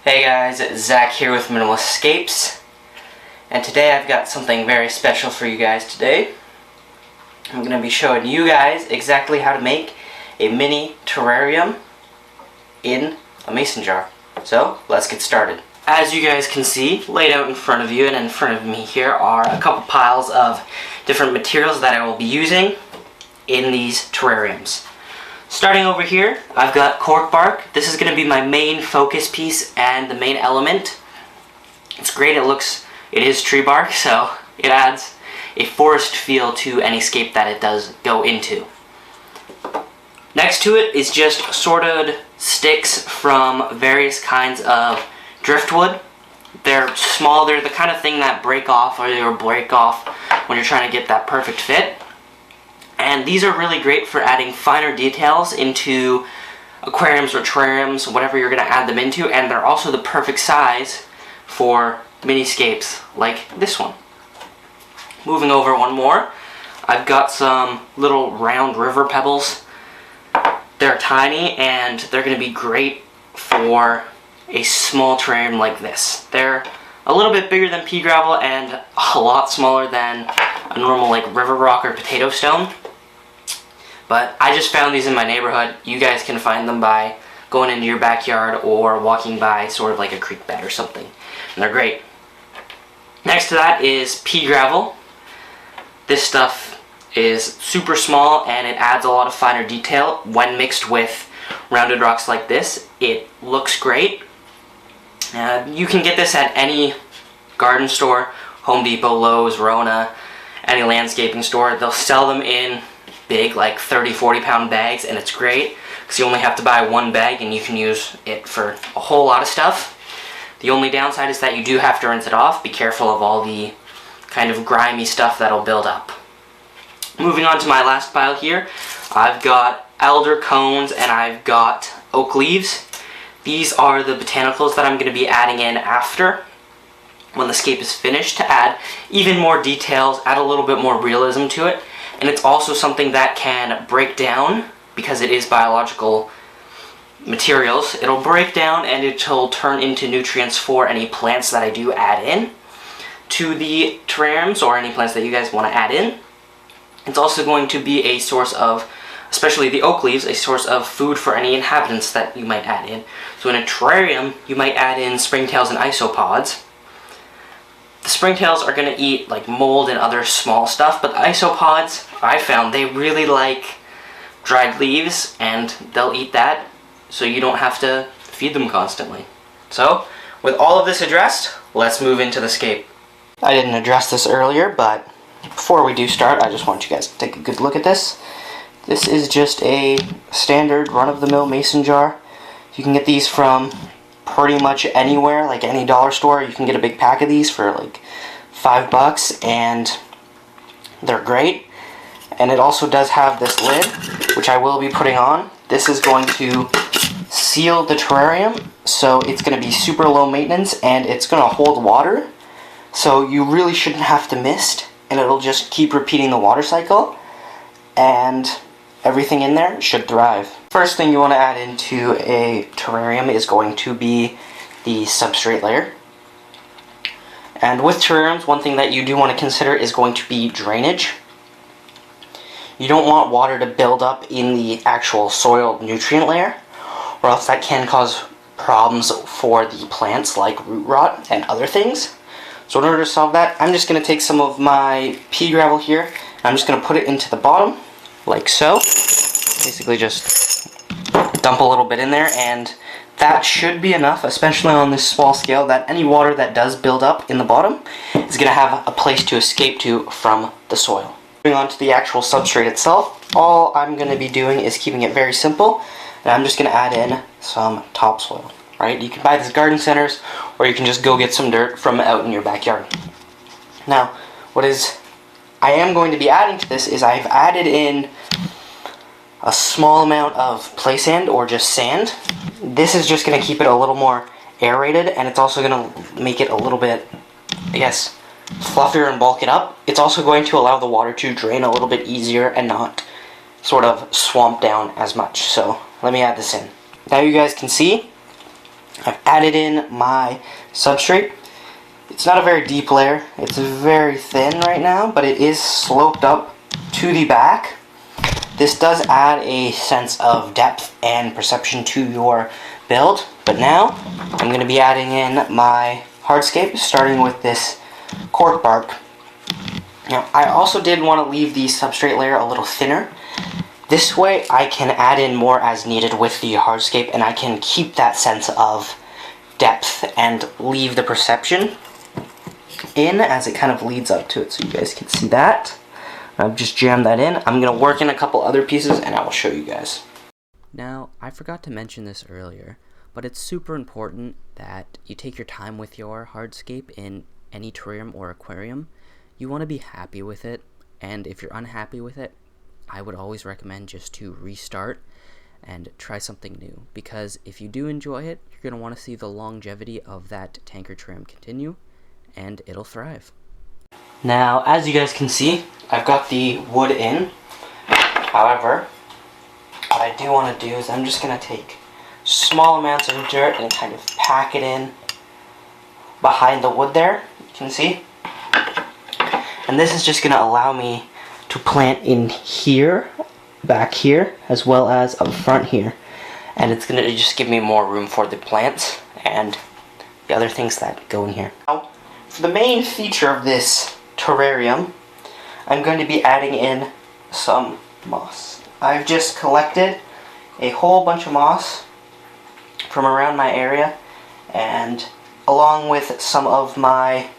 Hey guys, it's Zach here with Minimal Escapes, and today I've got something very special for you guys today. I'm going to be showing you guys exactly how to make a mini terrarium in a mason jar. So, let's get started. As you guys can see, laid out in front of you and in front of me here are a couple piles of different materials that I will be using in these terrariums. Starting over here, I've got cork bark. This is going to be my main focus piece and the main element. It's great, it is tree bark, so it adds a forest feel to any scape that it does go into. Next to it is just sorted sticks from various kinds of driftwood. They're small, they're the kind of thing that break off when you're trying to get that perfect fit. And these are really great for adding finer details into aquariums or terrariums, whatever you're going to add them into, and they're also the perfect size for miniscapes like this one. Moving over one more, I've got some little round river pebbles. They're tiny and they're going to be great for a small terrarium like this. They're a little bit bigger than pea gravel and a lot smaller than a normal like river rock or potato stone. But I just found these in my neighborhood. You guys can find them by going into your backyard or walking by sort of like a creek bed or something. And they're great. Next to that is pea gravel. This stuff is super small and it adds a lot of finer detail when mixed with rounded rocks like this. It looks great. You can get this at any garden store, Home Depot, Lowe's, Rona, any landscaping store. They'll sell them in big, like 30-40 pound bags, and it's great because you only have to buy one bag and you can use it for a whole lot of stuff. The only downside is that you do have to rinse it off. Be careful of all the kind of grimy stuff that'll build up. Moving on to my last pile here, I've got alder cones and I've got oak leaves. These are the botanicals that I'm going to be adding in after when the scape is finished to add even more details, add a little bit more realism to it. And it's also something that can break down because it is biological materials. It'll break down and it'll turn into nutrients for any plants that I do add in to the terrariums or any plants that you guys want to add in. It's also going to be a source of, especially the oak leaves, a source of food for any inhabitants that you might add in. So in a terrarium, you might add in springtails and isopods. The springtails are going to eat like mold and other small stuff, but the isopods, I found, they really like dried leaves and they'll eat that, so you don't have to feed them constantly. So, with all of this addressed, let's move into the scape. I didn't address this earlier, but before we do start, I just want you guys to take a good look at this. This is just a standard run-of-the-mill mason jar. You can get these from pretty much anywhere, like any dollar store. You can get a big pack of these for like $5 and they're great. And it also does have this lid, which I will be putting on. This is going to seal the terrarium, so it's going to be super low maintenance and it's going to hold water, so you really shouldn't have to mist, and it'll just keep repeating the water cycle and everything in there should thrive. First thing you want to add into a terrarium is going to be the substrate layer. And with terrariums, one thing that you do want to consider is going to be drainage. You don't want water to build up in the actual soil nutrient layer, or else that can cause problems for the plants like root rot and other things. So in order to solve that, I'm just going to take some of my pea gravel here, and I'm just going to put it into the bottom, like so. Basically just dump a little bit in there, and that should be enough, especially on this small scale, that any water that does build up in the bottom is going to have a place to escape to from the soil. Moving on to the actual substrate itself, all I'm going to be doing is keeping it very simple, and I'm just going to add in some topsoil. Right? You can buy these garden centers, or you can just go get some dirt from out in your backyard. Now, I am going to be adding to this is I've added in a small amount of play sand or just sand. This is just going to keep it a little more aerated, and it's also going to make it a little bit, I guess, fluffier and bulk it up. It's also going to allow the water to drain a little bit easier and not sort of swamp down as much. So let me add this in. Now you guys can see I've added in my substrate. It's not a very deep layer. It's very thin right now, but it is sloped up to the back. This does add a sense of depth and perception to your build. But now, I'm going to be adding in my hardscape, starting with this cork bark. Now, I also did want to leave the substrate layer a little thinner. This way, I can add in more as needed with the hardscape, and I can keep that sense of depth and leave the perception in as it kind of leads up to it, so you guys can see that. I've just jammed that in. I'm going to work in a couple other pieces, and I will show you guys. Now, I forgot to mention this earlier, but it's super important that you take your time with your hardscape in any terrarium or aquarium. You want to be happy with it, and if you're unhappy with it, I would always recommend just to restart and try something new, because if you do enjoy it, you're going to want to see the longevity of that tanker terrarium continue, and it'll thrive. Now, as you guys can see, I've got the wood in. However, what I do want to do is I'm just going to take small amounts of dirt and kind of pack it in behind the wood there, you can see. And this is just going to allow me to plant in here, back here, as well as up front here. And it's going to just give me more room for the plants and the other things that go in here. Now, for the main feature of this terrarium, I'm going to be adding in some moss. I've just collected a whole bunch of moss from around my area, and along with some of my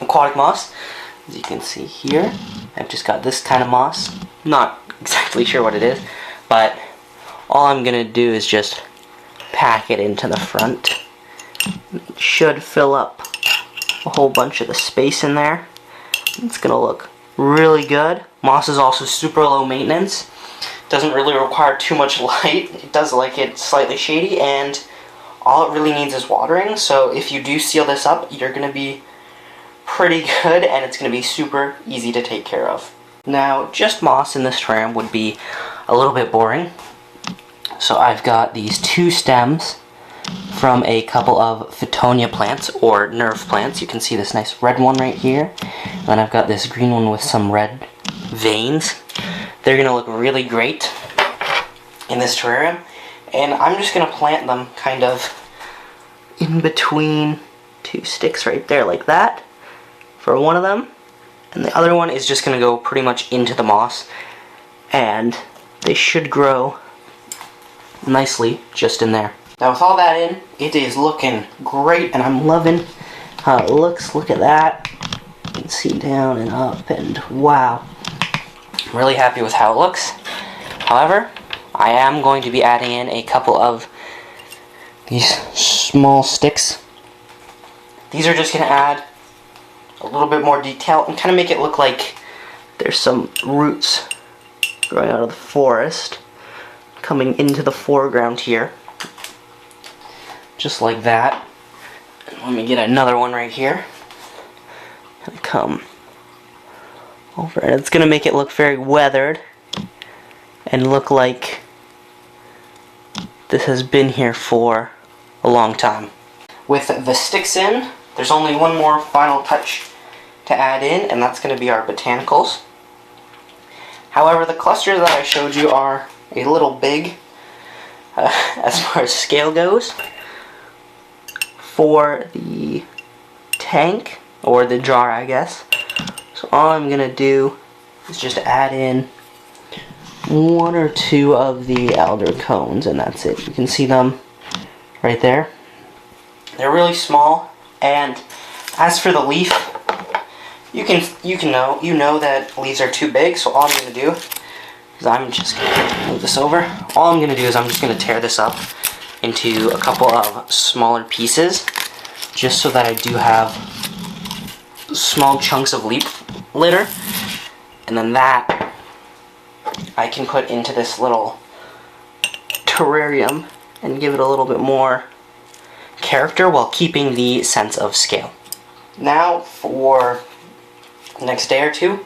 aquatic moss. As you can see here, I've just got this kind of moss. Not exactly sure what it is, but all I'm going to do is just pack it into the front. It should fill up a whole bunch of the space in there. It's going to look really good. Moss is also super low maintenance. Doesn't really require too much light. It does like it slightly shady, and all it really needs is watering. So if you do seal this up, you're going to be pretty good, and it's going to be super easy to take care of. Now, just moss in this terrarium would be a little bit boring. So I've got these two stems from a couple of Phytonia plants, or nerve plants. You can see this nice red one right here. And then I've got this green one with some red veins. They're going to look really great in this terrarium. And I'm just going to plant them kind of in between two sticks right there, like that, for one of them. And the other one is just going to go pretty much into the moss. And they should grow nicely just in there. Now with all that in, it is looking great, and I'm loving how it looks. Look at that. You can see down and up, and wow. I'm really happy with how it looks. However, I am going to be adding in a couple of these small sticks. These are just going to add a little bit more detail and kind of make it look like there's some roots growing out of the forest coming into the foreground here. Just like that. And let me get another one right here. And come over, and it's going to make it look very weathered and look like this has been here for a long time. With the sticks in, there's only one more final touch to add in, and that's going to be our botanicals. However, the clusters that I showed you are a little big as far as scale goes. For the tank, or the jar, I guess. So all I'm going to do is just add in one or two of the alder cones, and that's it. You can see them right there. They're really small, and as for the leaf, you know that leaves are too big, so all I'm going to do is I'm just going to move this over. All I'm going to do is I'm just going to tear this up into a couple of smaller pieces, just so that I do have small chunks of leaf litter, and then that I can put into this little terrarium and give it a little bit more character while keeping the sense of scale. Now for the next day or two,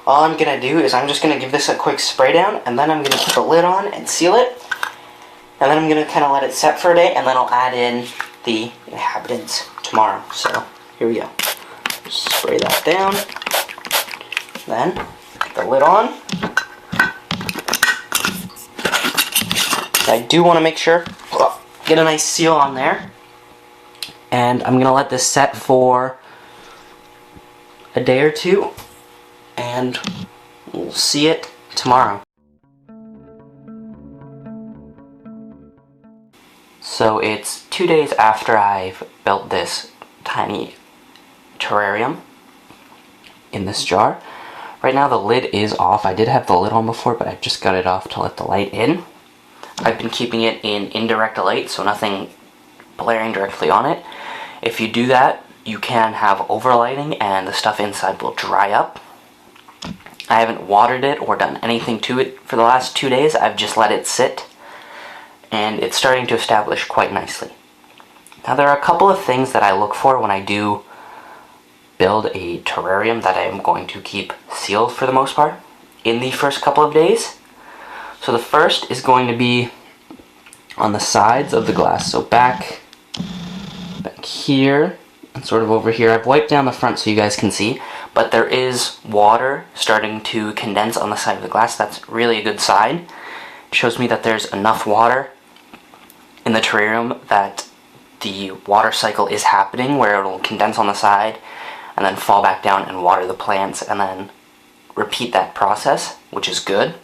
all I'm going to do is I'm just going to give this a quick spray down, and then I'm going to put the lid on and seal it. And then I'm going to kind of let it set for a day, and then I'll add in the inhabitants tomorrow. So here we go. Just spray that down. Then put the lid on. So I do want to make sure, get a nice seal on there. And I'm going to let this set for a day or two, and we'll see it tomorrow. So it's 2 days after I've built this tiny terrarium in this jar. Right now the lid is off. I did have the lid on before, but I just got it off to let the light in. I've been keeping it in indirect light, so nothing blaring directly on it. If you do that, you can have overlighting and the stuff inside will dry up. I haven't watered it or done anything to it for the last 2 days. I've just let it sit, and it's starting to establish quite nicely. Now there are a couple of things that I look for when I do build a terrarium that I'm going to keep sealed for the most part in the first couple of days. So the first is going to be on the sides of the glass, so back here and sort of over here. I've wiped down the front so you guys can see, but there is water starting to condense on the side of the glass. That's really a good sign. It shows me that there's enough water in the terrarium that the water cycle is happening, where it'll condense on the side and then fall back down and water the plants and then repeat that process, which is good.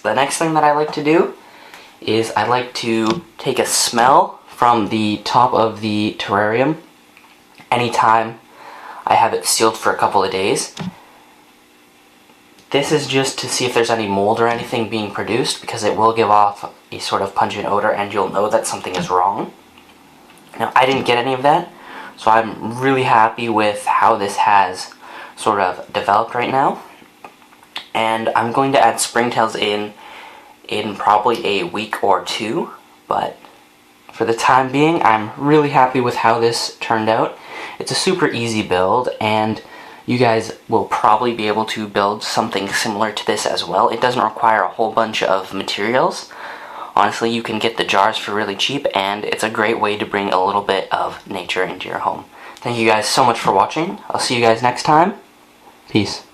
The next thing that I like to do is I like to take a smell from the top of the terrarium anytime I have it sealed for a couple of days. This is just to see if there's any mold or anything being produced, because it will give off a sort of pungent odor and you'll know that something is wrong. Now, I didn't get any of that, so I'm really happy with how this has sort of developed right now. And I'm going to add springtails in probably a week or two, but for the time being, I'm really happy with how this turned out. It's a super easy build, and you guys will probably be able to build something similar to this as well. It doesn't require a whole bunch of materials. Honestly, you can get the jars for really cheap, and it's a great way to bring a little bit of nature into your home. Thank you guys so much for watching. I'll see you guys next time. Peace.